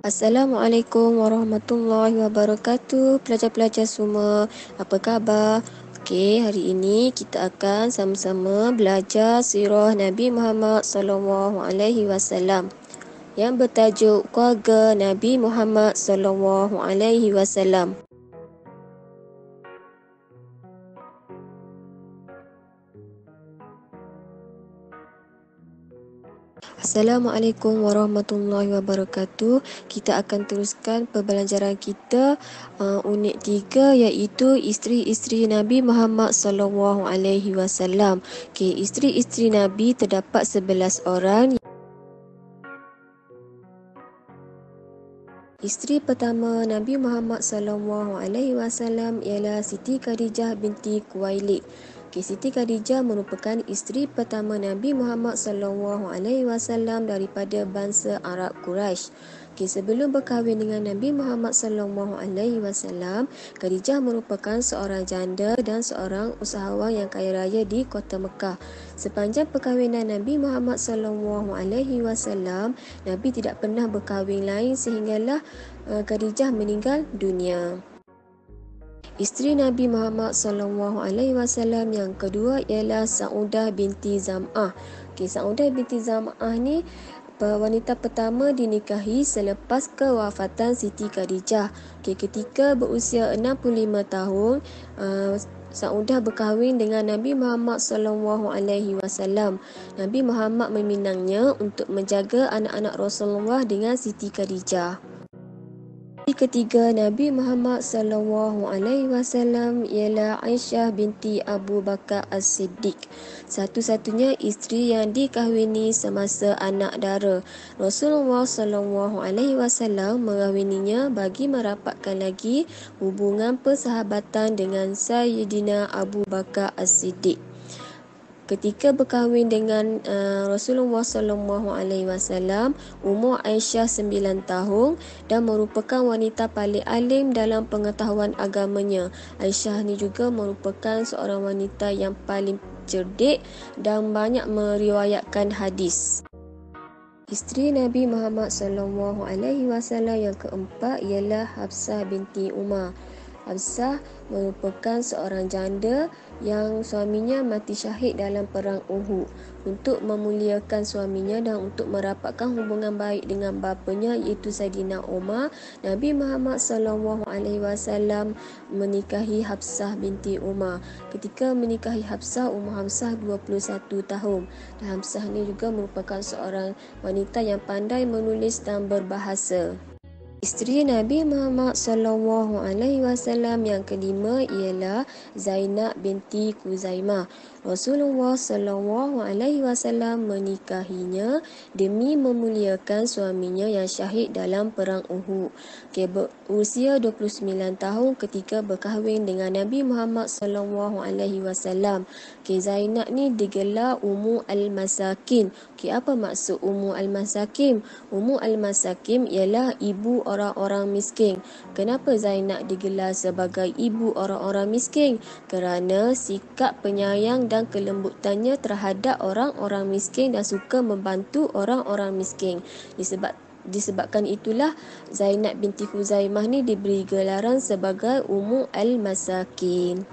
Assalamualaikum warahmatullahi wabarakatuh. Pelajar-pelajar semua, apa khabar? Okey, hari ini kita akan sama-sama belajar sirah Nabi Muhammad sallallahu alaihi wasallam yang bertajuk Keluarga Nabi Muhammad sallallahu alaihi wasallam. Assalamualaikum warahmatullahi wabarakatuh. Kita akan teruskan pembelajaran kita unit 3 iaitu isteri-isteri Nabi Muhammad sallallahu alaihi wasallam. Okey, isteri-isteri Nabi terdapat 11 orang. Isteri pertama Nabi Muhammad sallallahu alaihi wasallam ialah Siti Khadijah binti Khuwailid. Siti Khadijah merupakan isteri pertama Nabi Muhammad sallallahu alaihi wasallam daripada bangsa Arab Quraisy. Sebelum berkahwin dengan Nabi Muhammad sallallahu alaihi wasallam, Khadijah merupakan seorang janda dan seorang usahawan yang kaya raya di kota Mekah. Sepanjang perkahwinan Nabi Muhammad sallallahu alaihi wasallam, Nabi tidak pernah berkahwin lain sehinggalah Khadijah meninggal dunia. Isteri Nabi Muhammad sallallahu alaihi wasallam yang kedua ialah Saudah binti Zam'ah. Saudah binti Zam'ah ni wanita pertama dinikahi selepas kewafatan Siti Khadijah. Ketika berusia 65 tahun, Saudah berkahwin dengan Nabi Muhammad sallallahu alaihi wasallam. Nabi Muhammad meminangnya untuk menjaga anak-anak Rasulullah dengan Siti Khadijah. Ketiga Nabi Muhammad sallallahu alaihi wasallam ialah Aisyah binti Abu Bakar As-Siddiq, satu-satunya isteri yang dikahwini semasa anak dara. Rasulullah sallallahu alaihi wasallam mengahwininya bagi merapatkan lagi hubungan persahabatan dengan Sayyidina Abu Bakar As-Siddiq. Ketika berkahwin dengan Rasulullah sallallahu alaihi wasallam, umur Aisyah 9 tahun dan merupakan wanita paling alim dalam pengetahuan agamanya. Aisyah ni juga merupakan seorang wanita yang paling cerdik dan banyak meriwayatkan hadis. Isteri Nabi Muhammad sallallahu alaihi wasallam yang keempat ialah Hafsah binti Umar. Hafsah merupakan seorang janda yang suaminya mati syahid dalam perang Uhud. Untuk memuliakan suaminya dan untuk merapatkan hubungan baik dengan bapanya iaitu Saidina Umar, Nabi Muhammad sallallahu alaihi wasallam menikahi Hafsah binti Umar. Ketika menikahi Hafsah, umur Hafsah 21 tahun. Dan Hafsah ni juga merupakan seorang wanita yang pandai menulis dan berbahasa. Isteri Nabi Muhammad sallallahu alaihi wasallam yang kelima ialah Zainab binti Khuzaimah. Rasulullah sallallahu alaihi wasallam menikahinya demi memuliakan suaminya yang syahid dalam perang Uhud. Berusia 29 tahun ketika berkahwin dengan Nabi Muhammad sallallahu alaihi wasallam. Zainab ni digelar Ummu Al-Masakin. Apa maksud Ummu Al-Masakin? Ummu Al-Masakin ialah ibu orang-orang miskin. Kenapa Zainab digelar sebagai ibu orang-orang miskin? Kerana sikap penyayang dan kelembutannya terhadap orang-orang miskin dan suka membantu orang-orang miskin. Disebabkan itulah Zainab binti Khuzaimah ni diberi gelaran sebagai Ummu Al-Masakin.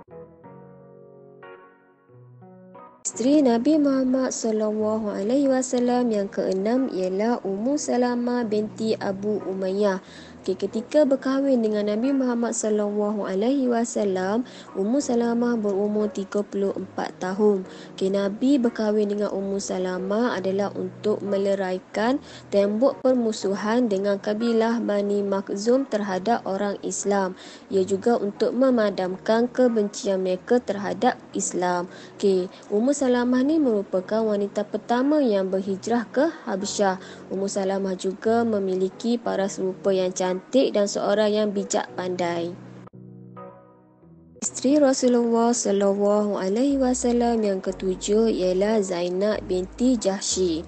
Isteri Nabi Muhammad sallallahu alaihi wasallam yang keenam ialah Ummu Salamah binti Abu Umayyah. Ketika berkahwin dengan Nabi Muhammad sallallahu alaihi wasallam, Ummu Salamah berumur 34 tahun. Nabi berkahwin dengan Ummu Salamah adalah untuk meleraikan tembok permusuhan dengan kabilah Bani Makhzum terhadap orang Islam. Ia juga untuk memadamkan kebencian mereka terhadap Islam. Ummu Salamah ni merupakan wanita pertama yang berhijrah ke Habsyah. Ummu Salamah juga memiliki paras rupa yang cantik dan seorang yang bijak pandai. Isteri Rasulullah sallallahu alaihi wasallam yang ketujuh ialah Zainab binti Jahsy.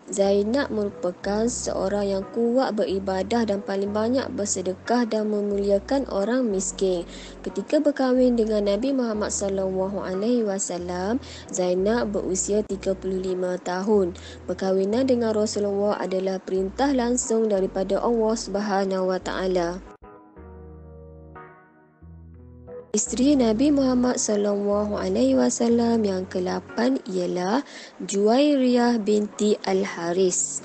Zainab merupakan seorang yang kuat beribadah dan paling banyak bersedekah dan memuliakan orang miskin. Ketika berkahwin dengan Nabi Muhammad SAW, Zainab berusia 35 tahun. Perkahwinan dengan Rasulullah adalah perintah langsung daripada Allah Subhanahu Wa Taala. Isteri Nabi Muhammad SAW yang ke-8 ialah Juwairiyah binti Al-Haris,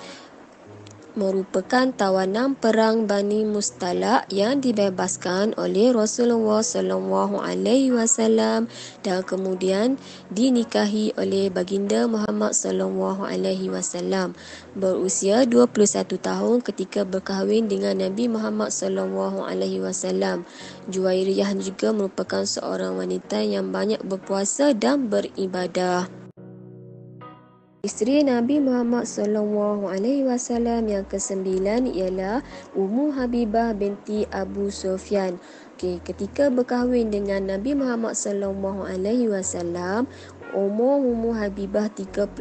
merupakan tawanan perang Bani Mustalaq yang dibebaskan oleh Rasulullah SAW dan kemudian dinikahi oleh baginda Muhammad SAW. Berusia 21 tahun ketika berkahwin dengan Nabi Muhammad SAW. Juwairiyah juga merupakan seorang wanita yang banyak berpuasa dan beribadah. Isteri Nabi Muhammad SAW yang ke-9 ialah Ummu Habibah binti Abu Sufyan. Ketika berkahwin dengan Nabi Muhammad SAW, umur Ummu Habibah 31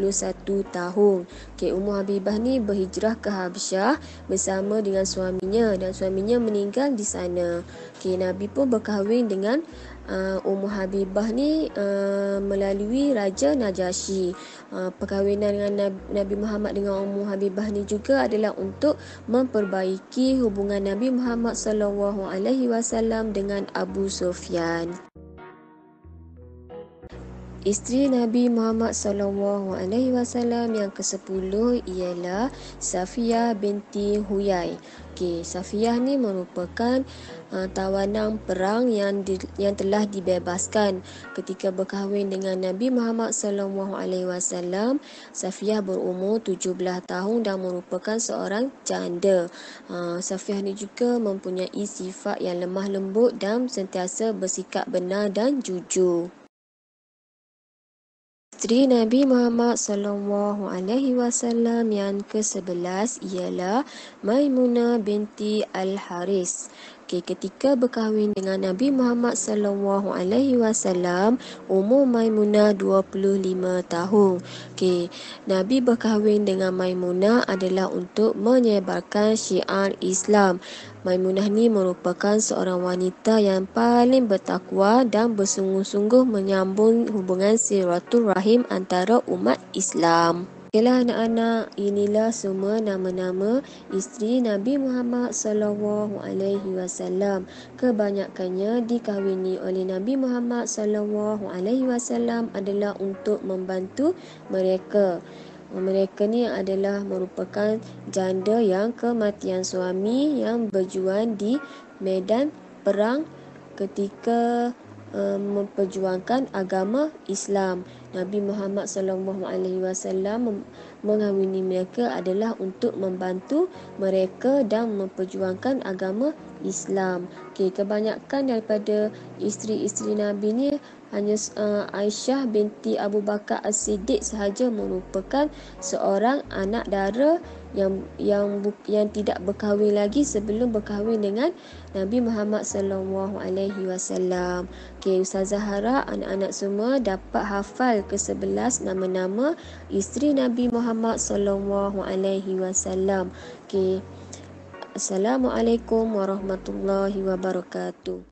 tahun. Ummu Habibah ni berhijrah ke Habsyah bersama dengan suaminya dan suaminya meninggal di sana. Nabi pun berkahwin dengan Ummu Habibah ni melalui Raja Najasyi. Perkahwinan dengan Nabi Muhammad dengan Ummu Habibah ni juga adalah untuk memperbaiki hubungan Nabi Muhammad SAW dengan Abu Sufyan. Isteri Nabi Muhammad SAW yang ke-10 ialah Safiyah binti Huyai. Safiyah ni merupakan tawanan perang yang telah dibebaskan. Ketika berkahwin dengan Nabi Muhammad SAW, Safiyah berumur 17 tahun dan merupakan seorang janda. Safiyah ni juga mempunyai sifat yang lemah lembut dan sentiasa bersikap benar dan jujur. Isteri Nabi Muhammad SAW yang ke-11 ialah Maimunah binti Al-Haris. Ketika berkahwin dengan Nabi Muhammad SAW, umur Maimunah 25 tahun. Nabi berkahwin dengan Maimunah adalah untuk menyebarkan syiar Islam. Maimunah ni merupakan seorang wanita yang paling bertakwa dan bersungguh-sungguh menyambung hubungan silaturahim antara umat Islam. Anak-anak, inilah semua nama-nama isteri Nabi Muhammad SAW. Kebanyakannya dikahwini oleh Nabi Muhammad SAW adalah untuk membantu mereka. Mereka ni adalah merupakan janda yang kematian suami yang berjuang di medan perang ketika memperjuangkan agama Islam. Nabi Muhammad SAW mengahwini mereka adalah untuk membantu mereka dan memperjuangkan agama Islam. Kebanyakan daripada isteri-isteri Nabi ni hanya Aisyah binti Abu Bakar As-Siddiq sahaja merupakan seorang anak dara yang tidak berkahwin lagi sebelum berkahwin dengan Nabi Muhammad SAW. Ustazah harap anak-anak semua dapat hafal ke-11 nama-nama isteri Nabi Muhammad SAW. Assalamualaikum warahmatullahi wabarakatuh.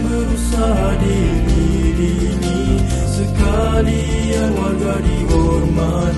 Berusaha diri ini sekalian warga dihormati.